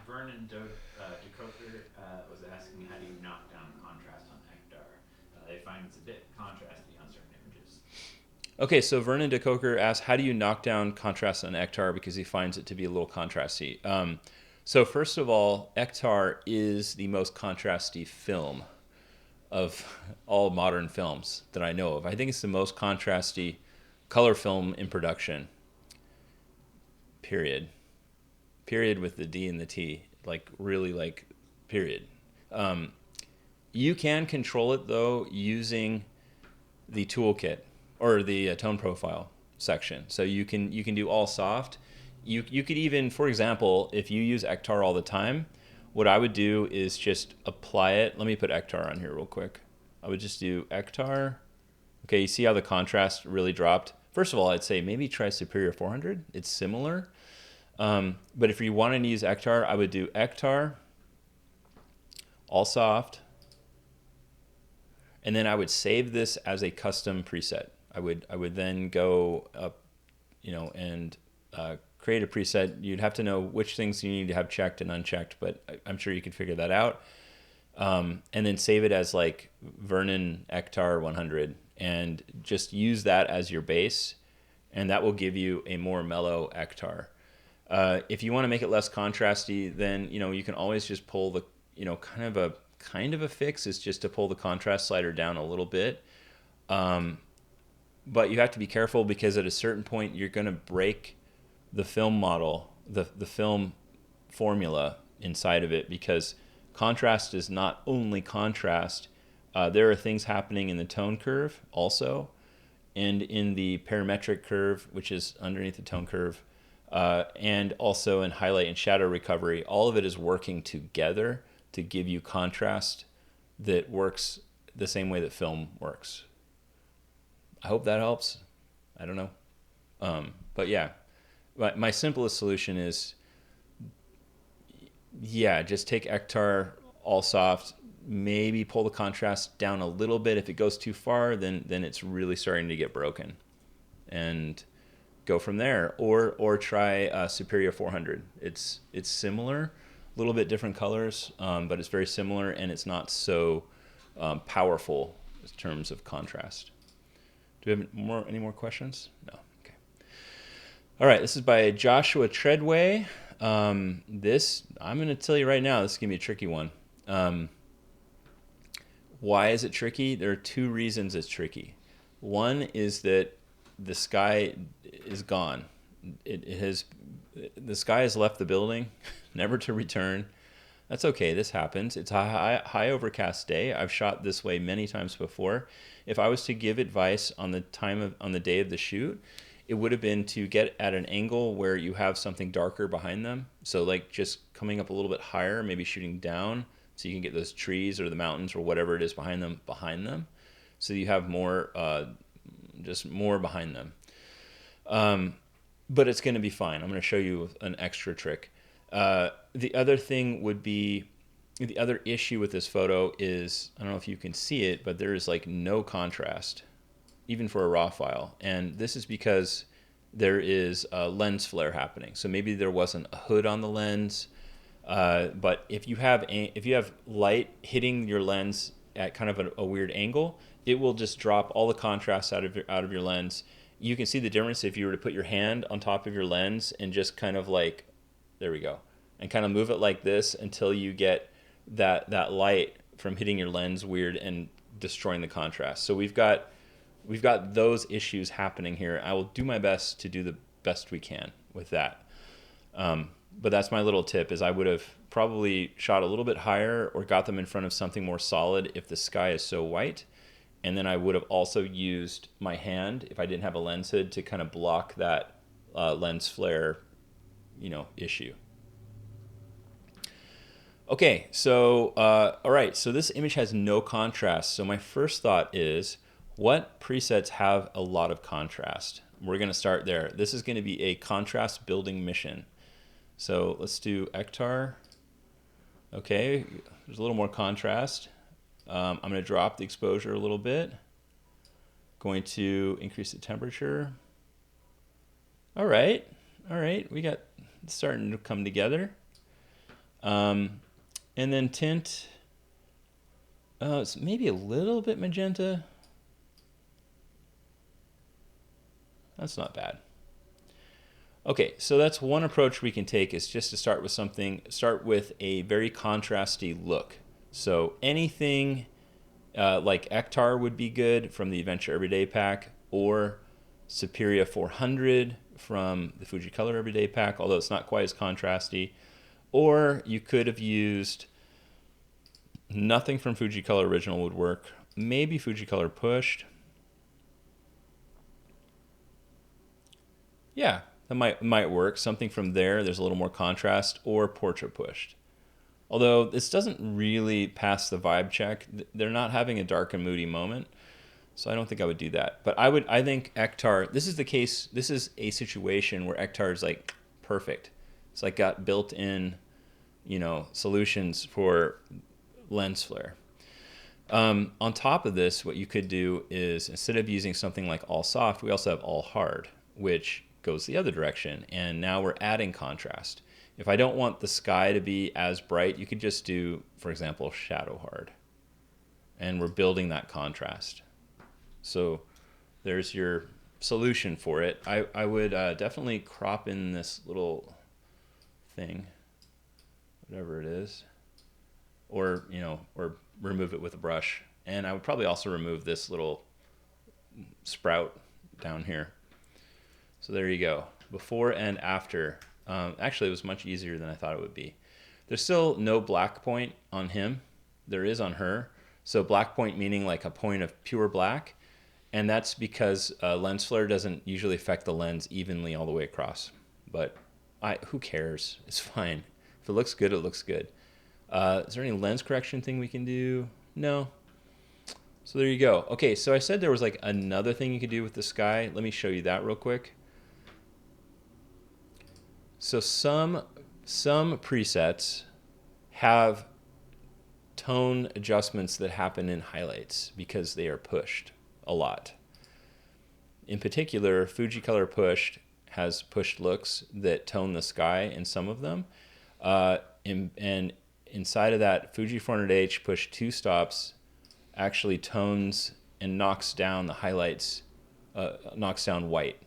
Vernon DeCoker was asking, how do you knock down contrast on Ektar? They find it's a bit contrasty on certain images. Okay, so Vernon DeCoker asked, how do you knock down contrast on Ektar, because he finds it to be a little contrasty. So first of all, Ektar is the most contrasty film of all modern films that I know of. I think it's the most contrasty color film in production. Period with the D and the T, like really like period. You can control it though using the toolkit or the tone profile section. So you can do all soft. You could even, for example, if you use Ektar all the time, what I would do is just apply it. Let me put Ektar on here real quick. I would just do Ektar. Okay, you see how the contrast really dropped? First of all, I'd say maybe try Superia 400. It's similar. But if you wanted to use Ektar, I would do Ektar, all soft, and then I would save this as a custom preset. I would then go up, and create a preset. You'd have to know which things you need to have checked and unchecked, but I'm sure you could figure that out. And then save it as like Vernon Ektar 100, and just use that as your base, and that will give you a more mellow Ektar. If you want to make it less contrasty, then you can always just pull the kind of a fix is just to pull the contrast slider down a little bit. But you have to be careful, because at a certain point you're going to break the film model, the film formula inside of it, because contrast is not only contrast. There are things happening in the tone curve also, and in the parametric curve, which is underneath the tone curve. And also in highlight and shadow recovery. All of it is working together to give you contrast that works the same way that film works. I hope that helps. I don't know. But yeah, my simplest solution is, just take Ektar all soft, maybe pull the contrast down a little bit. If it goes too far, then it's really starting to get broken, and go from there. Or try Superior 400. It's similar, a little bit different colors, but it's very similar, and it's not so powerful in terms of contrast. Do we have any more questions? No. Okay. All right. This is by Joshua Treadway. This, I'm going to tell you right now, this is going to be a tricky one. Why is it tricky? There are two reasons it's tricky. One is that the sky is gone. The sky has left the building, never to return. That's okay. This happens. It's a high overcast day. I've shot this way many times before. If I was to give advice on the day of the shoot, it would have been to get at an angle where you have something darker behind them. So like just coming up a little bit higher, maybe shooting down, so you can get those trees or the mountains or whatever it is behind them. So you have more, just more behind them. But it's going to be fine. I'm going to show you an extra trick. The other thing would be, the other issue with this photo is, I don't know if you can see it, but there is like no contrast, even for a raw file. And this is because there is a lens flare happening. So maybe there wasn't a hood on the lens, but if you have light hitting your lens at kind of a weird angle, it will just drop all the contrast out of your lens. You can see the difference if you were to put your hand on top of your lens and just kind of like, there we go, and kind of move it like this until you get that light from hitting your lens weird and destroying the contrast. So we've got those issues happening here. I will do my best to do the best we can with that. But that's my little tip, is I would have probably shot a little bit higher or got them in front of something more solid if the sky is so white. And then I would have also used my hand, if I didn't have a lens hood, to kind of block that lens flare, issue. Okay, so, all right, so this image has no contrast. So my first thought is, what presets have a lot of contrast? We're going to start there. This is going to be a contrast building mission. So let's do Ektar. Okay, there's a little more contrast. I'm going to drop the exposure a little bit. Going to increase the temperature. All right, we got it's starting to come together. And then tint. It's maybe a little bit magenta. That's not bad. Okay, so that's one approach we can take, is just to start with a very contrasty look. So anything like Ektar would be good from the Adventure Everyday Pack, or Superior 400 from the Fuji Color Everyday Pack, although it's not quite as contrasty. Or you could have used nothing from Fuji Color Original would work. Maybe Fuji Color Pushed. Yeah, that might work. Something from there's a little more contrast, or Portrait Pushed. Although this doesn't really pass the vibe check. They're not having a dark and moody moment, so I don't think I would do that. But I think Ektar, this is the case, this is a situation where Ektar is like perfect. It's like got built-in, solutions for lens flare. On top of this, what you could do is, instead of using something like all soft, we also have all hard, which goes the other direction, and now we're adding contrast. If I don't want the sky to be as bright, you could just do, for example, shadow hard, and we're building that contrast. So there's your solution for it. I would definitely crop in this little thing, whatever it is, or remove it with a brush. And I would probably also remove this little sprout down here. So there you go, before and after. Actually, it was much easier than I thought it would be. There's still no black point on him. There is on her. So black point meaning like a point of pure black. And that's because lens flare doesn't usually affect the lens evenly all the way across. But who cares? It's fine. If it looks good, it looks good. Is there any lens correction thing we can do? No. So there you go. Okay, so I said there was like another thing you could do with the sky. Let me show you that real quick. So some presets have tone adjustments that happen in highlights because they are pushed a lot. In particular, Fujicolor Pushed has pushed looks that tone the sky in some of them. And inside of that, Fuji 400H Push 2 stops actually tones and knocks down the highlights, knocks down white.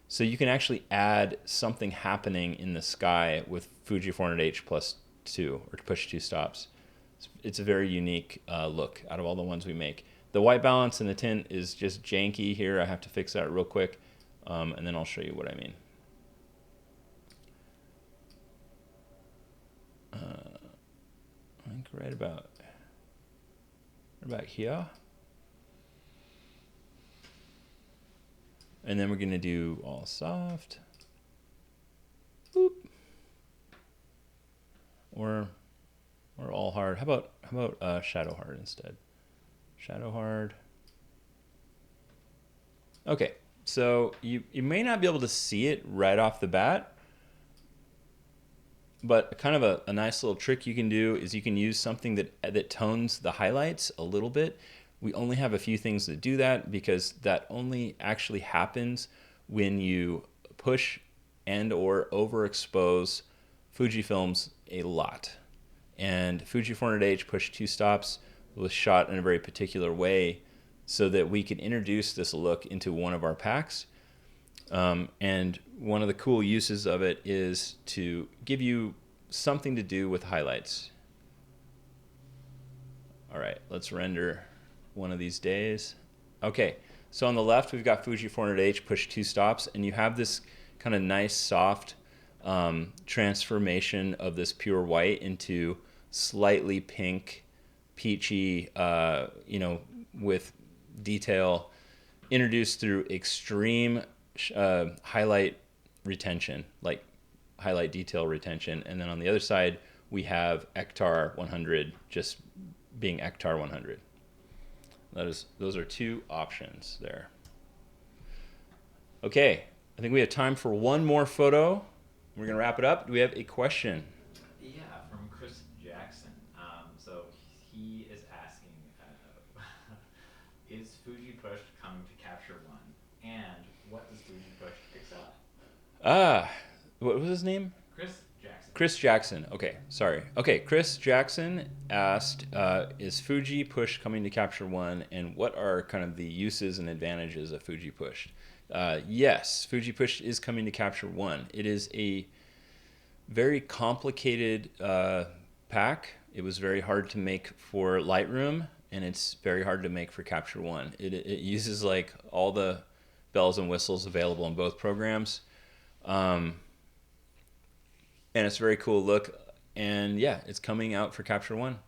So you can actually add something happening in the sky with Fuji 400H plus 2 or Push 2 stops. It's a very unique look out of all the ones we make. The white balance and the tint is just janky here. I have to fix that real quick, and then I'll show you what I mean. I think right about here. And then we're gonna do all soft. Boop. Or all hard. How about shadow hard instead? Shadow hard. Okay, so you may not be able to see it right off the bat, but kind of a nice little trick you can do is you can use something that tones the highlights a little bit. We only have a few things that do that because that only actually happens when you push and or overexpose Fujifilms a lot. And Fuji 400H Push 2 stops was shot in a very particular way so that we could introduce this look into one of our packs. And one of the cool uses of it is to give you something to do with highlights. All right, let's render one of these days. Okay, so on the left, we've got Fuji 400H Push 2 stops, and you have this kind of nice, soft transformation of this pure white into slightly pink, peachy, with detail introduced through extreme highlight retention, like highlight detail retention. And then on the other side, we have Ektar 100 just being Ektar 100. Those are two options there. Okay, I think we have time for one more photo. We're gonna wrap it up. Do we have a question? Yeah, from Chris Jackson. So he is asking, is Fuji Push coming to Capture One, and what does Fuji Push excel at? What was his name? Chris Jackson. Chris Jackson. Okay, sorry. Okay, Chris Jackson asked, is Fuji Push coming to Capture One, and what are kind of the uses and advantages of Fuji Push? Yes, Fuji Push is coming to Capture One. It is a very complicated pack. It was very hard to make for Lightroom, and it's very hard to make for Capture One. It uses like all the bells and whistles available in both programs. And it's a very cool look. And yeah, it's coming out for Capture One.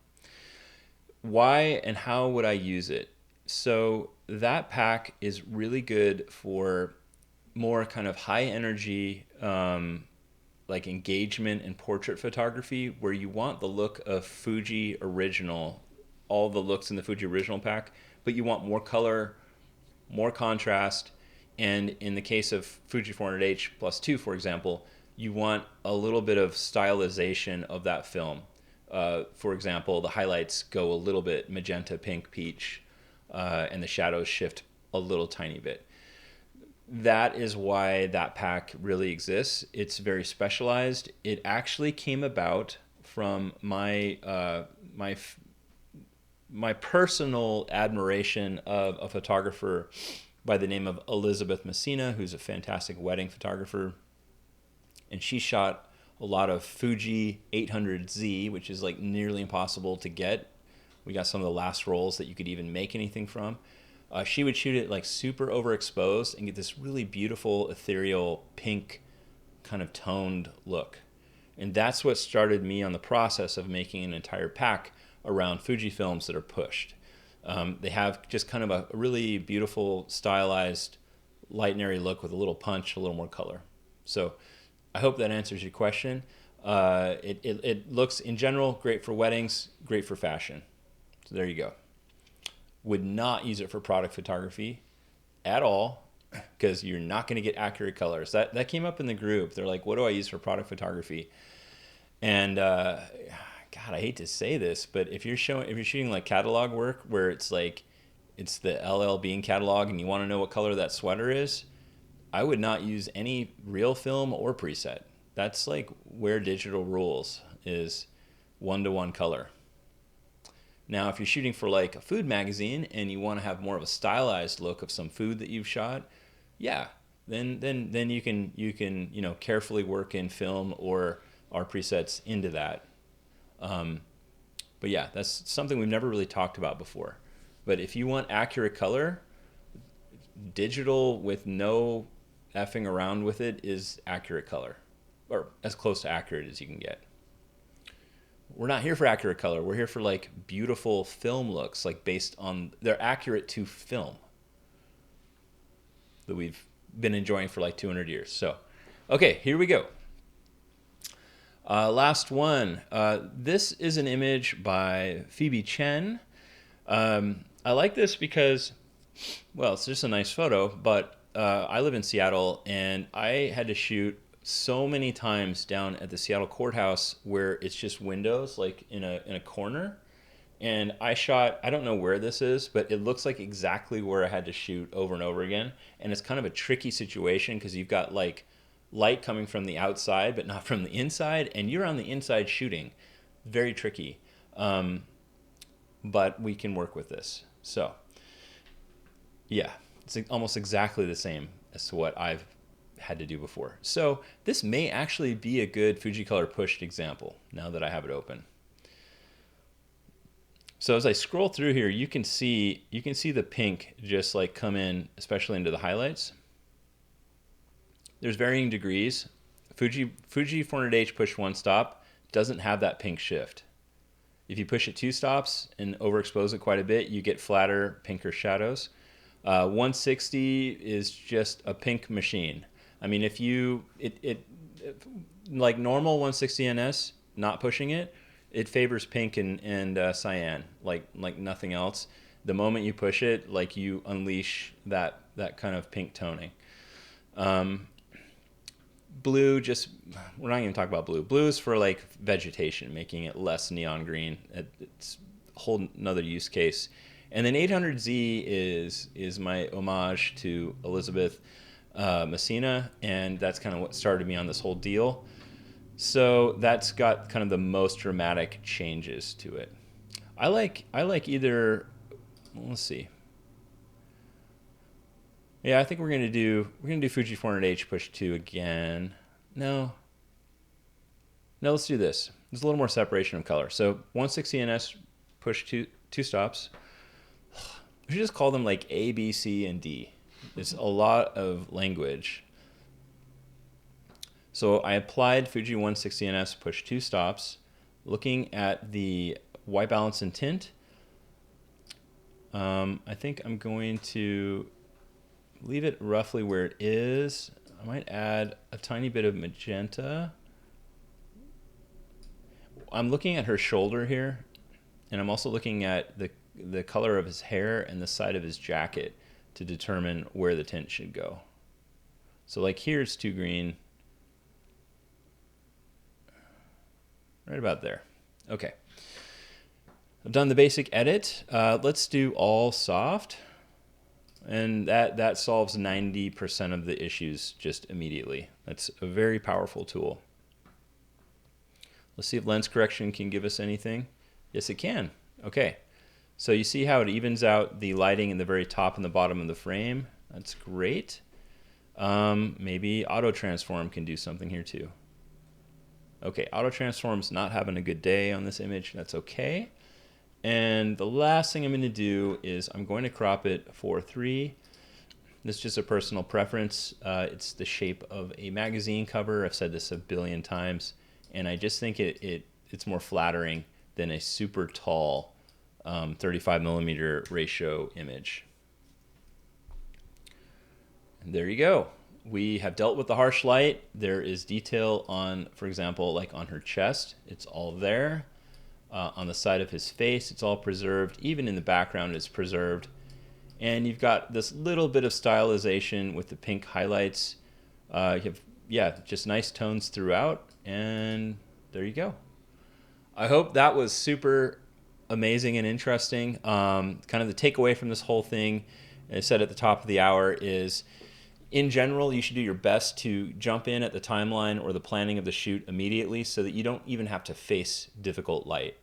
Why and how would I use it? So that pack is really good for more kind of high energy, like engagement and portrait photography, where you want the look of Fuji original, all the looks in the Fuji original pack, but you want more color, more contrast. And in the case of Fuji 400H plus 2, for example, you want a little bit of stylization of that film. For example, the highlights go a little bit magenta, pink, peach, and the shadows shift a little tiny bit. That is why that pack really exists. It's very specialized. It actually came about from my personal admiration of a photographer by the name of Elizabeth Messina, who's a fantastic wedding photographer. And she shot a lot of Fuji 800Z, which is like nearly impossible to get. We got some of the last rolls that you could even make anything from. She would shoot it like super overexposed and get this really beautiful ethereal pink kind of toned look. And that's what started me on the process of making an entire pack around Fuji films that are pushed. They have just kind of a really beautiful stylized light and airy look with a little punch, a little more color. So I hope that answers your question. It looks in general great for weddings, great for fashion. So there you go. Would not use it for product photography at all, because you're not going to get accurate colors. That came up in the group. They're like, what do I use for product photography? And God, God, I hate to say this, but if you're shooting like catalog work where it's like it's the LL Bean catalog and you want to know what color that sweater is, I would not use any real film or preset. That's like where digital rules, is 1-to-1 color. Now, if you're shooting for like a food magazine and you want to have more of a stylized look of some food that you've shot, yeah, then you can carefully work in film or our presets into that. But yeah, that's something we've never really talked about before. But if you want accurate color, digital with no effing around with it is accurate color, or as close to accurate as you can get. We're not here for accurate color. We're here for like beautiful film looks, like they're accurate to film that we've been enjoying for like 200 years. So, okay, here we go. Last one. This is an image by Phoebe Chen. I like this because, well, it's just a nice photo, but I live in Seattle and I had to shoot so many times down at the Seattle courthouse where it's just windows, like in a corner. And I shot, I don't know where this is, but it looks like exactly where I had to shoot over and over again. And it's kind of a tricky situation because you've got like light coming from the outside, but not from the inside. And you're on the inside shooting. Very tricky. But we can work with this. So, yeah, it's almost exactly the same as to what I've had to do before. So this may actually be a good Fujicolor pushed example now that I have it open. So as I scroll through here, you can see the pink just like come in, especially into the highlights. There's varying degrees. Fuji 400H pushed 1 stop doesn't have that pink shift. If you push it 2 stops and overexpose it quite a bit, you get flatter, pinker shadows. 160 is just a pink machine. I mean, if you like normal 160 NS, not pushing it, it favors pink and cyan like nothing else. The moment you push it, like you unleash that kind of pink toning. Blue, we're not even talking about blue. Blue is for like vegetation, making it less neon green. It's a whole another use case. And then 800Z is my homage to Elizabeth Messina, and that's kind of what started me on this whole deal. So that's got kind of the most dramatic changes to it. I like either, well, let's see. Yeah, I think we're gonna do Fuji 400H push 2 again. No, let's do this. There's a little more separation of color. So 160 NS push 2 stops. We should just call them like A, B, C, and D. It's a lot of language. So I applied Fuji 160 NS push 2 stops, looking at the white balance and tint. I think I'm going to leave it roughly where it is. I might add a tiny bit of magenta. I'm looking at her shoulder here, and I'm also looking at the color of his hair and the side of his jacket to determine where the tint should go. So like here's too green. Right about there. Okay. I've done the basic edit. Let's do all soft. And that solves 90% of the issues just immediately. That's a very powerful tool. Let's see if lens correction can give us anything. Yes, it can. Okay. So you see how it evens out the lighting in the very top and the bottom of the frame. That's great. Maybe auto transform can do something here too. Okay, auto transform's not having a good day on this image. That's okay. And the last thing I'm going to do is I'm going to crop it 4:3. This is just a personal preference. It's the shape of a magazine cover. I've said this a billion times, and I just think it's more flattering than a super tall 35mm ratio image. And there you go. We have dealt with the harsh light. There is detail on, for example, like on her chest. It's all there. On the side of his face, it's all preserved. Even in the background, it's preserved. And you've got this little bit of stylization with the pink highlights. You have, just nice tones throughout. And there you go. I hope that was super amazing and interesting. Kind of the takeaway from this whole thing, as I said at the top of the hour, is in general, you should do your best to jump in at the timeline or the planning of the shoot immediately so that you don't even have to face difficult light.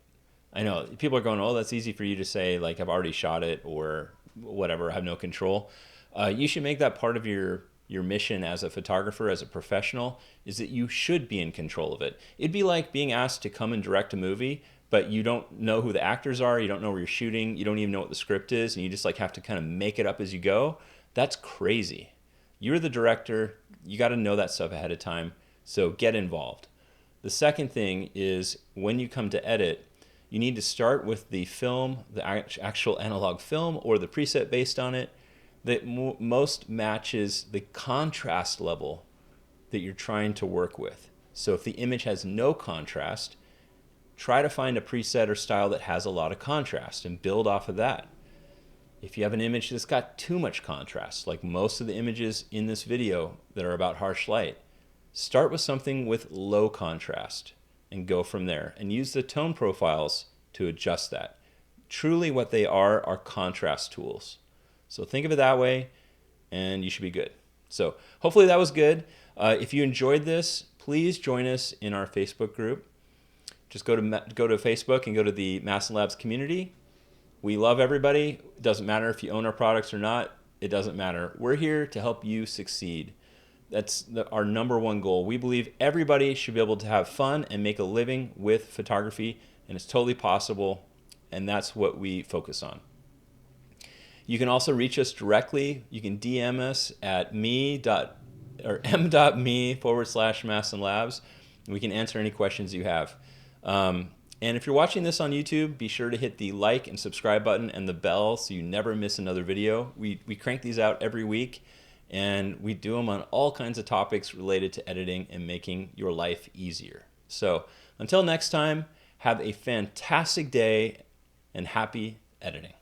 I know people are going, oh, that's easy for you to say, like, I've already shot it or whatever, I have no control. You should make that part of your mission as a photographer, as a professional, is that you should be in control of it. It'd be like being asked to come and direct a movie, but you don't know who the actors are, you don't know where you're shooting, you don't even know what the script is, and you just like have to kind of make it up as you go. That's crazy. You're the director, you got to know that stuff ahead of time, so get involved. The second thing is when you come to edit, you need to start with the film, the actual analog film or the preset based on it that most matches the contrast level that you're trying to work with. So if the image has no contrast, try to find a preset or style that has a lot of contrast and build off of that. If you have an image that's got too much contrast, like most of the images in this video that are about harsh light, start with something with low contrast and go from there and use the tone profiles to adjust that. Truly what they are contrast tools. So think of it that way and you should be good. So hopefully that was good. If you enjoyed this, please join us in our Facebook group. Just go to Facebook and go to the Mastin Labs community. We love everybody. It doesn't matter if you own our products or not. It doesn't matter. We're here to help you succeed. That's our number one goal. We believe everybody should be able to have fun and make a living with photography, and it's totally possible, and that's what we focus on. You can also reach us directly. You can DM us at m.me/Mastin Labs. We can answer any questions you have. And if you're watching this on YouTube, be sure to hit the like and subscribe button and the bell so you never miss another video. We crank these out every week, and we do them on all kinds of topics related to editing and making your life easier. So until next time, have a fantastic day and happy editing.